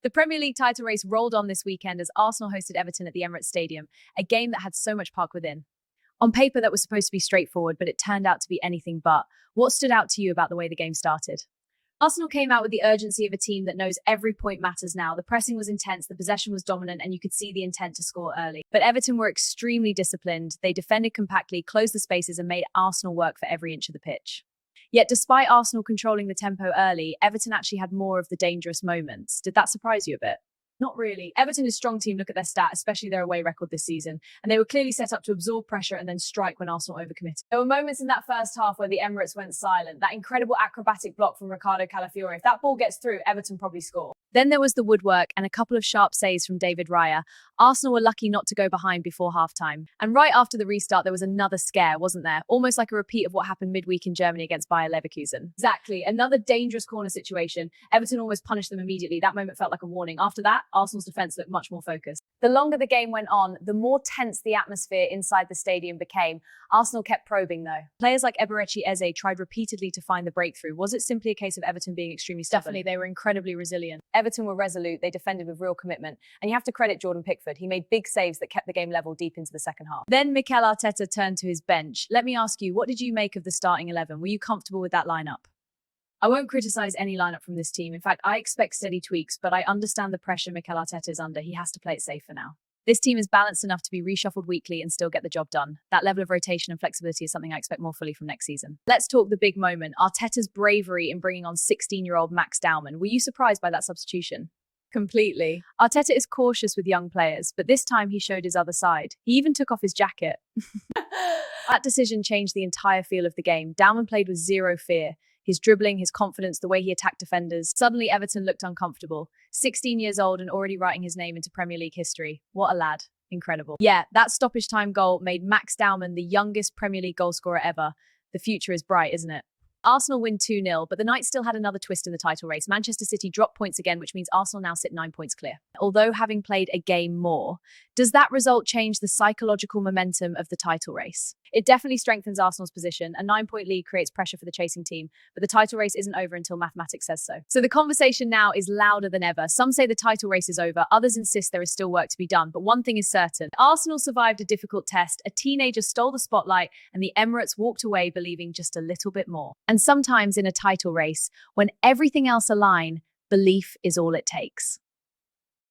The Premier League title race rolled on this weekend as Arsenal hosted Everton at the Emirates Stadium, a game that had so much park within. On paper, that was supposed to be straightforward, but it turned out to be anything but. What stood out to you about the way the game started? Arsenal came out with the urgency of a team that knows every point matters now. The pressing was intense, the possession was dominant, and you could see the intent to score early. But Everton were extremely disciplined. They defended compactly, closed the spaces, and made Arsenal work for every inch of the pitch. Yet despite Arsenal controlling the tempo early, Everton actually had more of the dangerous moments. Did that surprise you a bit? Not really. Everton is a strong team, look at their stat, especially their away record this season. And they were clearly set up to absorb pressure and then strike when Arsenal overcommitted. There were moments in that first half where the Emirates went silent. That incredible acrobatic block from Riccardo Calafiori. If that ball gets through, Everton probably score. Then there was the woodwork and a couple of sharp saves from David Raya. Arsenal were lucky not to go behind before halftime. And right after the restart, there was another scare, wasn't there? Almost like a repeat of what happened midweek in Germany against Bayer Leverkusen. Exactly. Another dangerous corner situation. Everton almost punished them immediately. That moment felt like a warning. After that, Arsenal's defence looked much more focused. The longer the game went on, the more tense the atmosphere inside the stadium became. Arsenal kept probing, though. Players like Eberechi Eze tried repeatedly to find the breakthrough. Was it simply a case of Everton being extremely stubborn? Definitely, they were incredibly resilient. Everton were resolute, they defended with real commitment, and you have to credit Jordan Pickford. He made big saves that kept the game level deep into the second half. Then Mikel Arteta turned to his bench. Let me ask you, what did you make of the starting 11? Were you comfortable with that lineup? I won't criticise any lineup from this team. In fact, I expect steady tweaks, but I understand the pressure Mikel Arteta is under. He has to play it safe for now. This team is balanced enough to be reshuffled weekly and still get the job done. That level of rotation and flexibility is something I expect more fully from next season. Let's talk the big moment, Arteta's bravery in bringing on 16-year-old Max Dowman. Were you surprised by that substitution? Completely. Arteta is cautious with young players, but this time he showed his other side. He even took off his jacket. That decision changed the entire feel of the game. Dowman played with zero fear. His dribbling, his confidence, the way he attacked defenders. Suddenly, Everton looked uncomfortable. 16 years old and already writing his name into Premier League history. What a lad. Incredible. Yeah, that stoppage time goal made Max Dowman the youngest Premier League goalscorer ever. The future is bright, isn't it? Arsenal win 2-0, but the Knights still had another twist in the title race. Manchester City dropped points again, which means Arsenal now sit 9 points clear. Although having played a game more, does that result change the psychological momentum of the title race? It definitely strengthens Arsenal's position. A 9-point lead creates pressure for the chasing team, but the title race isn't over until mathematics says so. So the conversation now is louder than ever. Some say the title race is over, others insist there is still work to be done. But one thing is certain, Arsenal survived a difficult test, a teenager stole the spotlight, and the Emirates walked away believing just a little bit more. And sometimes in a title race, when everything else aligns, belief is all it takes.